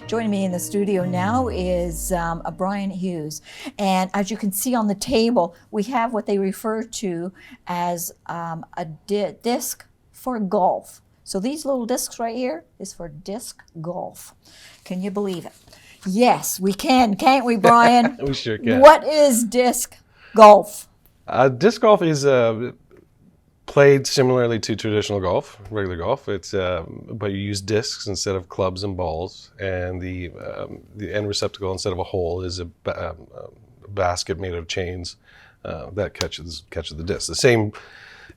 Joining me in the studio now is Brian Hughes. And as you can see on the table, we have what they refer to as a disc for golf. So these little discs right here is for disc golf. Can you believe it? Yes, we can, can't we, Brian? We sure can. What is disc golf? Disc golf is played similarly to traditional golf, regular golf. It's but you use discs instead of clubs and balls, and the end receptacle instead of a hole is a basket made of chains that catches the disc. The same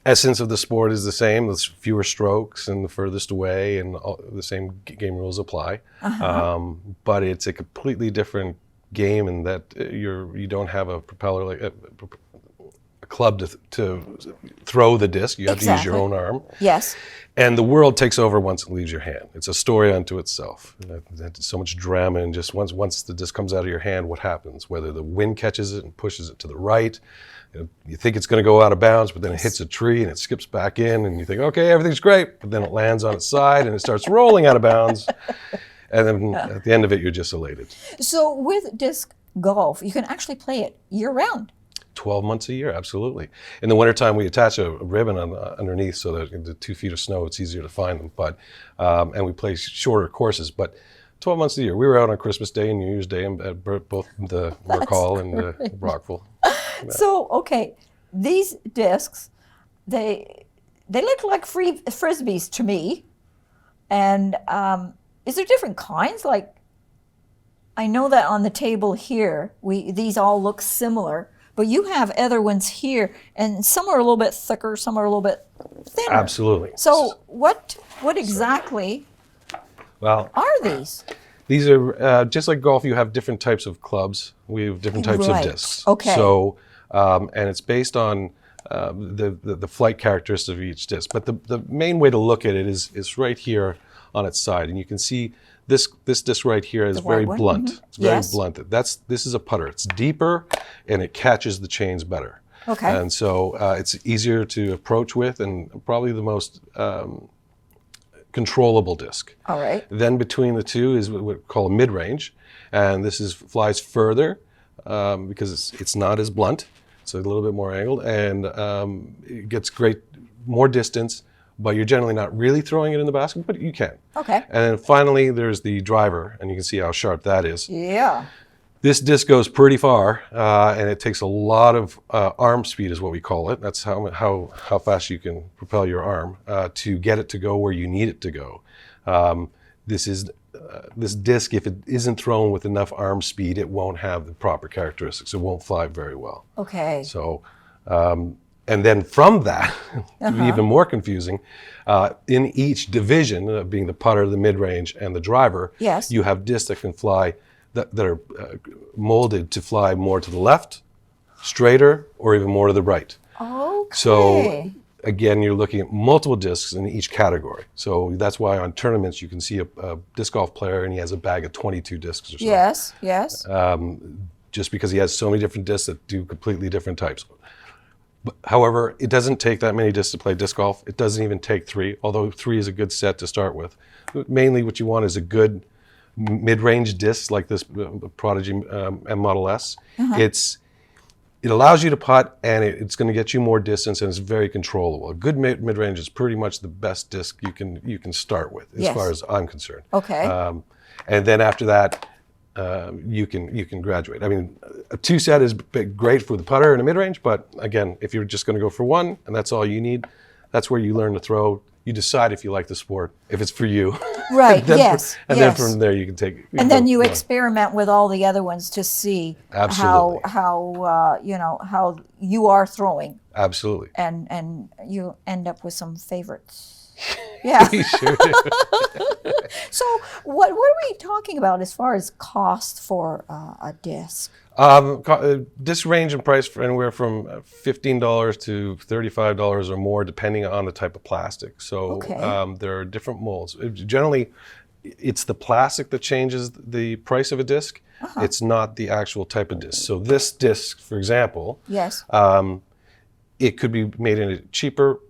essence of the sport is the same. There's fewer strokes and the furthest away, and the same game rules apply. But it's a completely different game in that you don't have a propeller like a club to throw the disc. You have to use your own arm. Yes. And the world takes over once it leaves your hand. It's a story unto itself. There's so much drama, and just once the disc comes out of your hand, what happens? Whether the wind catches it and pushes it to the right, you think it's going to go out of bounds, but then it hits a tree and it skips back in, and you think, okay, everything's great, but then it lands on its side and it starts rolling out of bounds, and then at the end of it, you're just elated. So with disc golf, you can actually play it year-round. 12 months a year, absolutely. In the wintertime, we attach a ribbon underneath so that the 2 feet of snow, it's easier to find them. But and we play shorter courses, but 12 months a year. We were out on Christmas Day and New Year's Day at both the North Hall and Brockville. So, okay, these discs, they look like frisbees to me. And is there different kinds? Like, I know that on the table here, these all look similar. But you have other ones here, and some are a little bit thicker, some are a little bit thinner. Absolutely. So what exactly are these? These are, just like golf, you have different types of clubs. We have different types of discs. Okay. So, and it's based on the flight characteristics of each disc. But the main way to look at it is right here on its side. And you can see this disc right here is very blunt. Mm-hmm. It's very blunt. This is a putter. It's deeper and it catches the chains better. Okay. And so it's easier to approach with, and probably the most controllable disc. All right. Then between the two is what we call a mid-range, and this flies further because it's not as blunt. It's a little bit more angled, and it gets more distance. But you're generally not really throwing it in the basket, but you can. Okay. And then finally, there's the driver, and you can see how sharp that is. Yeah. This disc goes pretty far, and it takes a lot of arm speed, is what we call it. That's how fast you can propel your arm to get it to go where you need it to go. This disc, if it isn't thrown with enough arm speed, it won't have the proper characteristics. It won't fly very well. Okay. So. And then from that, to be even more confusing, in each division, being the putter, the mid-range, and the driver, you have discs that can fly, that are molded to fly more to the left, straighter, or even more to the right. Okay. So again, you're looking at multiple discs in each category. So that's why on tournaments you can see a disc golf player and he has a bag of 22 discs or so. Yes, yes. Just because he has so many different discs that do completely different types. But, however, it doesn't take that many discs to play disc golf. It doesn't even take 3, although 3 is a good set to start with. But mainly what you want is a good mid-range disc like this Prodigy M Model S. It allows you to putt, and it's going to get you more distance, and it's very controllable. A good mid-range is pretty much the best disc you can start with, as far as I'm concerned. Okay. And then after that, you can graduate. I mean, a 2 set is great for the putter and a mid-range, but again, if you're just going to go for 1 and that's all you need, that's where you learn to throw. You decide if you like the sport, if it's for you. Right. Then from there you can take. Then you experiment with all the other ones to see how you are throwing. Absolutely. And you end up with some favorites. Yeah. Sure. So what are we talking about as far as cost for a disc? Discs range in price for anywhere from $15 to $35 or more, depending on the type of plastic. So there are different molds. Generally, it's the plastic that changes the price of a disc. It's not the actual type of disc. So this disc, for example, it could be made in a cheaper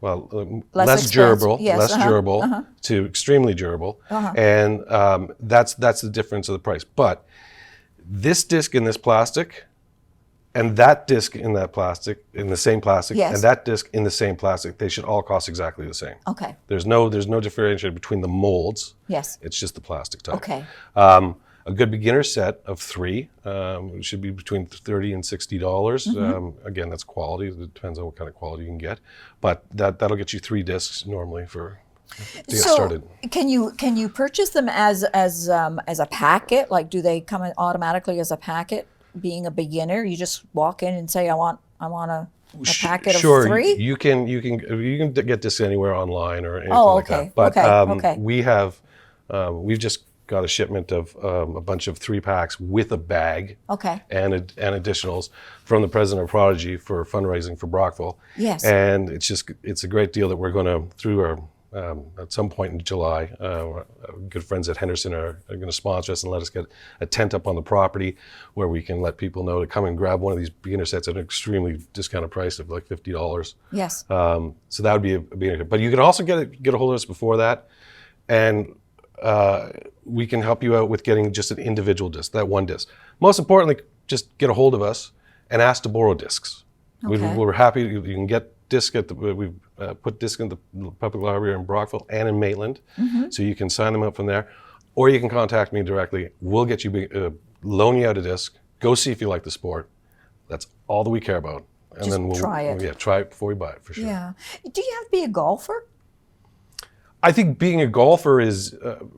well, Less less expensive. durable, Yes, less durable to extremely durable, and that's the difference of the price. But this disc in this plastic, and that disc in that plastic, in the same plastic, Yes. and that disc in the same plastic, they should all cost exactly the same. Okay. There's no differentiation between the molds. Yes. It's just the plastic type. Okay. A good beginner set of 3 should be between $30 and $60. Again, that's quality. It depends on what kind of quality you can get, but that'll get you 3 discs normally to get started. Can you purchase them as a packet? Like, do they come in automatically as a packet? Being a beginner, you just walk in and say, I want a packet of 3? You can get discs anywhere online or anything like okay. that. But Okay. we've just got a shipment of a bunch of 3-packs with a bag and additionals from the president of Prodigy for fundraising for Brockville. Yes. And it's a great deal that we're going to, through our at some point in July, our good friends at Henderson are going to sponsor us and let us get a tent up on the property where we can let people know to come and grab one of these beginner sets at an extremely discounted price of like $50. Yes. So that would be a beginner. But you can also get a hold of us before that, and we can help you out with getting just an individual disc, that one disc. Most importantly, just get a hold of us and ask to borrow discs. Okay. We're happy. You can get disc we've put disc in the public library in Brockville and in Maitland, so you can sign them up from there, or you can contact me directly. We'll get you loan you out a disc. Go see if you like the sport. That's all that we care about, and Just then we'll try it. Yeah, try it before you buy it for sure. Yeah. Do you have to be a golfer? I think being a golfer is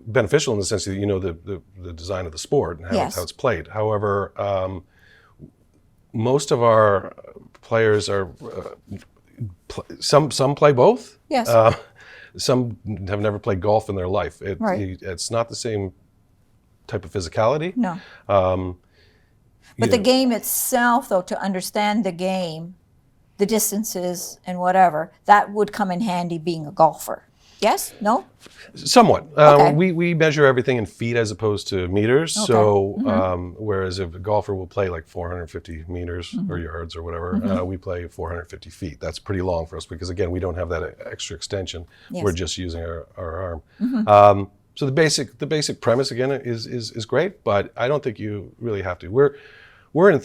beneficial in the sense that you know the design of the sport and how it's played. However, most of our players are some play both. Yes. Some have never played golf in their life. Right. It's not the same type of physicality. No. But the game itself, though, to understand the game, the distances and whatever, that would come in handy being a golfer. Yes? No? Somewhat. Okay. We measure everything in feet as opposed to meters. Okay. So whereas if a golfer will play like 450 meters or yards or whatever, we play 450 feet. That's pretty long for us because, again, we don't have that extra extension. Yes. We're just using our arm. So the basic premise, again, is great, but I don't think you really have to. We're in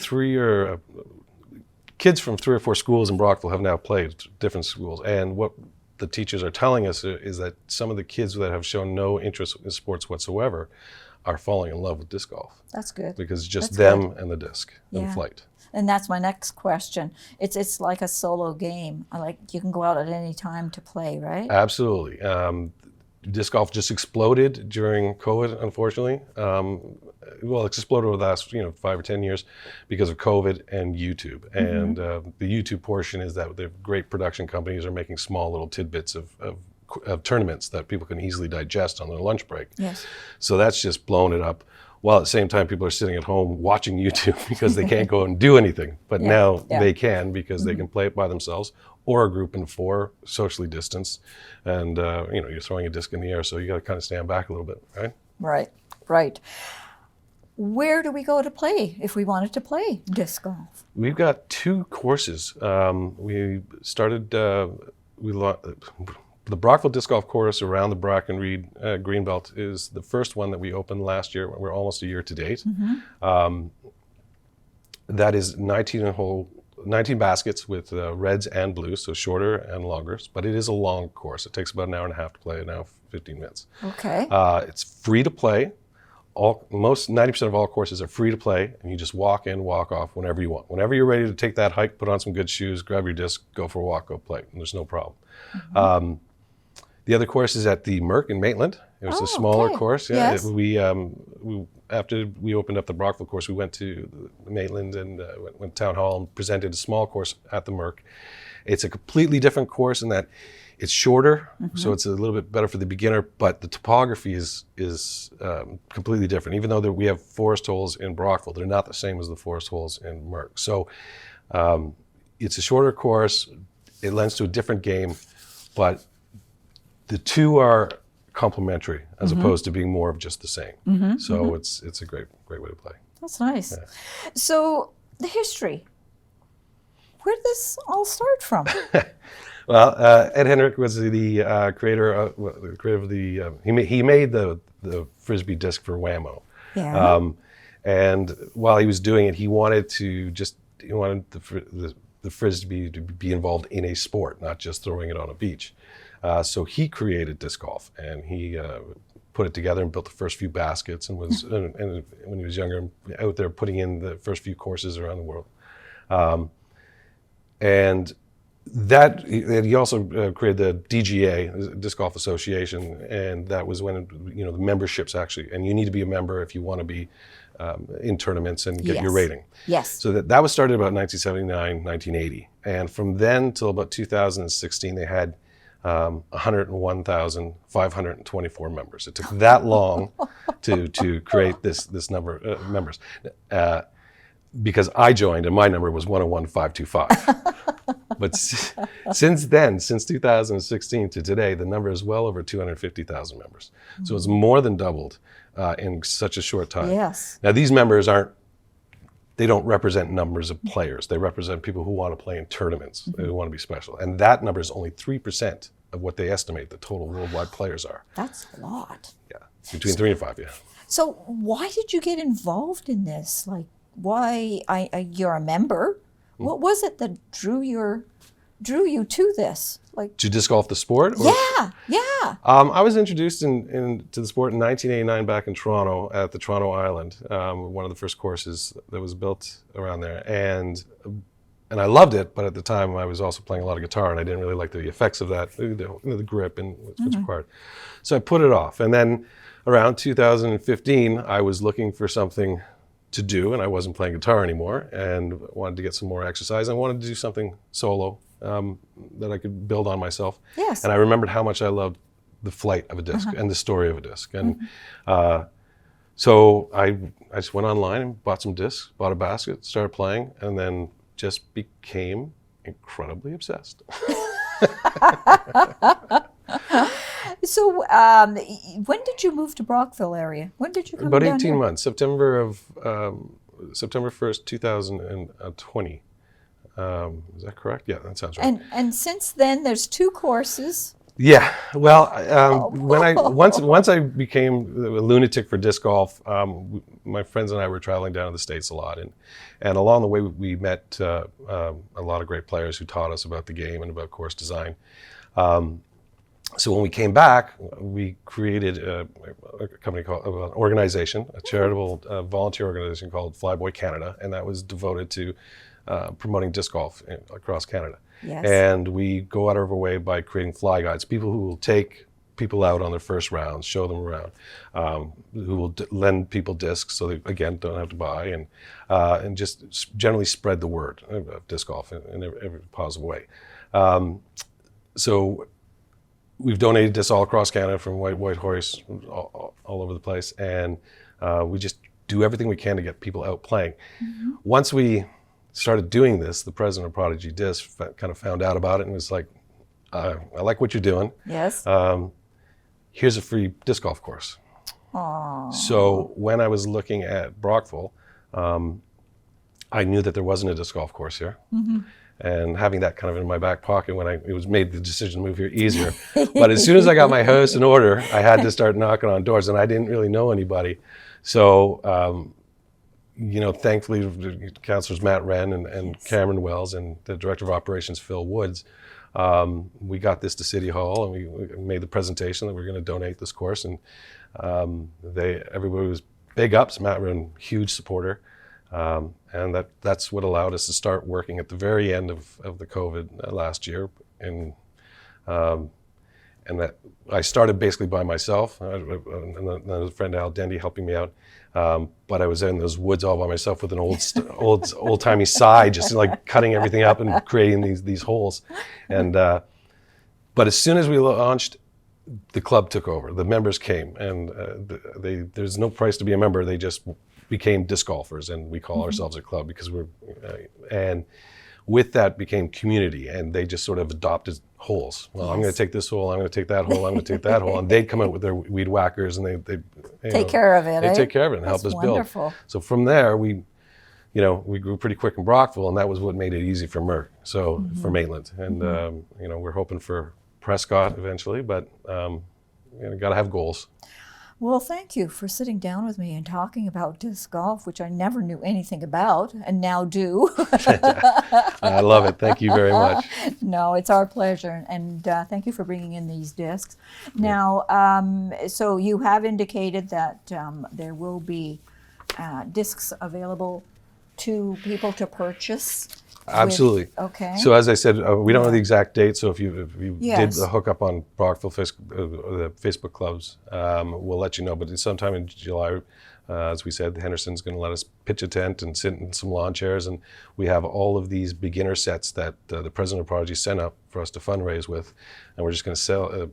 kids from 3 or 4 schools in Brockville have now played different schools, and what the teachers are telling us is that some of the kids that have shown no interest in sports whatsoever are falling in love with disc golf. That's good. Because it's just That's them good. and the disc Yeah. and flight. And that's my next question. It's like a solo game. You can go out at any time to play, right? Absolutely. Disc golf just exploded during COVID, unfortunately. Well, it's exploded over the last 5 or 10 years because of COVID and YouTube. And the YouTube portion is that the great production companies are making small little tidbits of tournaments that people can easily digest on their lunch break. Yes. So that's just blown it up. While at the same time, people are sitting at home watching YouTube because they can't go and do anything. But now they can because they can play it by themselves or a group in 4, socially distanced. And you're throwing a disc in the air, so you got to kind of stand back a little bit, right? Right. Where do we go to play if we wanted to play disc golf? We've got 2 courses. We started the Brockville Disc Golf course around the Brackenreed Greenbelt is the first one that we opened last year. We're almost a year to date. That is 19 baskets with reds and blues, so shorter and longer. But it is a long course. It takes about an hour and a half to play, an hour 15 minutes. Okay. It's free to play. 90% of all courses are free to play, and you just walk in, walk off whenever you want. Whenever you're ready to take that hike, put on some good shoes, grab your disc, go for a walk, go play, and there's no problem. The other course is at the Merck in Maitland. It was a smaller course. Yeah, yes. we after we opened up the Brockville course, we went to Maitland and went to Town Hall and presented a small course at the Merck. It's a completely different course in that it's shorter, so it's a little bit better for the beginner, but the topography is completely different. Even though we have forest holes in Brockville, they're not the same as the forest holes in Merck. So it's a shorter course. It lends to a different game, but the 2 are complementary as opposed to being more of just the same. So it's a great way to play. That's nice. Yeah. So the history, where did this all start from? Well, Ed Hendrick was the creator of the. He made the frisbee disc for Whammo. Yeah. And while he was doing it, he wanted the frisbee to be involved in a sport, not just throwing it on a beach. So he created disc golf, and he put it together and built the first few baskets, and was and when he was younger, out there putting in the first few courses around the world. And that he also created the DGA, Disc Golf Association, and that was when the memberships actually, and you need to be a member if you want to be in tournaments and get your rating. Yes. So that was started about 1979, 1980, and from then till about 2016, they had 101,524 members. It took that long to create this number of members. Because I joined and my number was 101,525. But since then, since 2016 to today, the number is well over 250,000 members. So it's more than doubled in such a short time. Yes. Now these members they don't represent numbers of players. They represent people who want to play in tournaments, who want to be special. And that number is only 3% of what they estimate the total worldwide players are. That's a lot. Yeah, between 3 and 5, yeah. So why did you get involved in this? Like, why you're a member? What was it that drew you to this? Like, to disc golf the sport? Or? Yeah. I was introduced to the sport in 1989 back in Toronto at the Toronto Island, one of the first courses that was built around there, and I loved it. But at the time, I was also playing a lot of guitar, and I didn't really like the effects of that, the grip and what's required. So I put it off, and then around 2015, I was looking for something to do, and I wasn't playing guitar anymore, and wanted to get some more exercise. I wanted to do something solo that I could build on myself. Yes. And I remembered how much I loved the flight of a disc and the story of a disc. And so I just went online and bought some discs, bought a basket, started playing, and then just became incredibly obsessed. So when did you move to Brockville area? When did you come About down 18 here? months, September 1st, 2020. Is that correct? Yeah, that sounds right. And since then, there's 2 courses. Yeah, well, once I became a lunatic for disc golf, my friends and I were traveling down to the States a lot, and along the way we met a lot of great players who taught us about the game and about course design. So when we came back, we created a company called an organization, a charitable volunteer organization called Flyboy Canada, and that was devoted to promoting disc golf across Canada. Yes. And we go out of our way by creating fly guides, people who will take people out on their first rounds, show them around, who will lend people discs so they, again, don't have to buy, and just generally spread the word of disc golf in every positive way. So we've donated discs all across Canada, from White Horse, all over the place, and we just do everything we can to get people out playing. Once we started doing this, the president of Prodigy Disc kind of found out about it and was like, I like what you're doing. Yes. Here's a free disc golf course. Aww. So when I was looking at Brockville, I knew that there wasn't a disc golf course here. And having that kind of in my back pocket when it was made the decision to move here easier. But as soon as I got my house in order, I had to start knocking on doors, and I didn't really know anybody. So, thankfully, the counselors Matt Wren and Cameron Wells and the director of operations Phil Woods, we got this to City Hall, and we made the presentation that we're going to donate this course, and everybody was big ups. Matt Wren, huge supporter. And that's what allowed us to start working at the very end of the COVID last year. And that I started basically by myself, and a friend Al Dendy helping me out. But I was in those woods all by myself with an old-timey scythe, just like cutting everything up and creating these holes. And but as soon as we launched, the club took over. The members came, and there's no price to be a member. They just became disc golfers, and we call ourselves a club because and with that became community, and they just sort of adopted holes. Well, I'm going to take this hole, I'm going to take that hole, I'm going to take that hole, and they'd come out with their weed whackers, and they take care of it. They take care of it and help us wonderful. build. So from there, we you know, we grew pretty quick in Brockville, and that was what made it easy for Merck, so for Maitland. And, you know, we're hoping for Prescott eventually, but you know, got to have goals. Well, thank you for sitting down with me and talking about disc golf, which I never knew anything about and now do. I love it. Thank you very much. No, it's our pleasure. And thank you for bringing in these discs. Now, so you have indicated that there will be discs available to people to purchase. Absolutely. Okay. So as I said, we don't know the exact date. So if you Yes. did hook up on Brockville the Facebook clubs, we'll let you know. But it's sometime in July, as we said, Henderson's going to let us pitch a tent and sit in some lawn chairs, and we have all of these beginner sets that the president of Prodigy sent up for us to fundraise with, and we're just going to sell.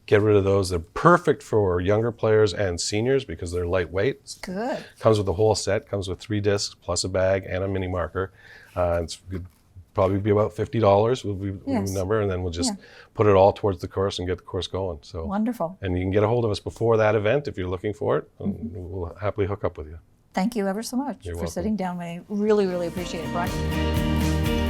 Get rid of those. They're perfect for younger players and seniors because they're lightweight. Good. Comes with a whole set. Comes with 3 discs plus a bag and a mini marker. It's probably be about $50 will be Yes. the number, and then we'll just put it all towards the course and get the course going. So Wonderful. And you can get a hold of us before that event if you're looking for it, and we'll happily hook up with you. Thank you ever so much You're for welcome. sitting down with me. Really, really appreciate it, Brian.